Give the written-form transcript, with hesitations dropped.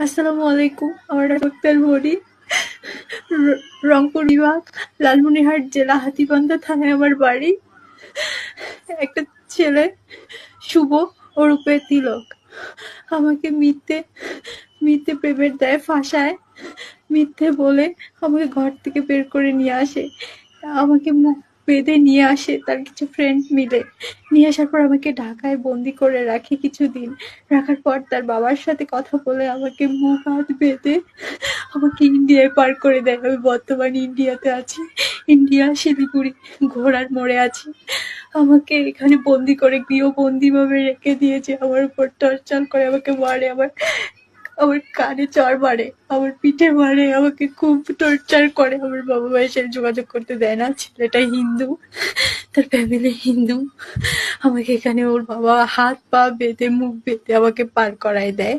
আসসালামু আলাইকুম। আমার নাম আক্তার মনি। রংপুর বিভাগ, লালমনিরহাট জেলা, হাতীবান্ধা থানায় আমার বাড়ি। একটা ছেলে শুভ ওরূপে তিলক আমাকে মিথ্যে মিথ্যে প্রেমের দায়ে ফাঁসায়, মিথ্যে বলে আমাকে ঘর থেকে বের করে নিয়ে আসে। আমাকে মুখ বেঁধে নিয়ে আসে তার কিছু ফ্রেন্ড মিলে। নিয়ে আসার পর আমাকে ঢাকায় বন্দি করে রাখে কিছুদিন। রাখার পর তার বাবার সাথে কথা বলে আমাকে মুখ হাত বেঁধে আমাকে ইন্ডিয়ায় পার করে দেয়। আমি বর্তমানে ইন্ডিয়াতে আছি। ইন্ডিয়া শিলিগুড়ি ঘোড়ার মোড়ে আছি। আমাকে এখানে বন্দি করে গৃহবন্দী ভাবে রেখে দিয়েছে। আমার উপর টর্চার করে, আমাকে মারে, আমার আমার কানে চড় মারে, আমার পিঠে মারে, আমাকে খুব টর্চার করে। আমার বাবা মায়ের সাথে যোগাযোগ করতে দেয় না। ছেলেটা হিন্দু, তার ফ্যামিলি হিন্দু। আমাকে এখানে ওর বাবা হাত পা বেঁধে মুখ বেঁধে আমাকে পার করায় দেয়।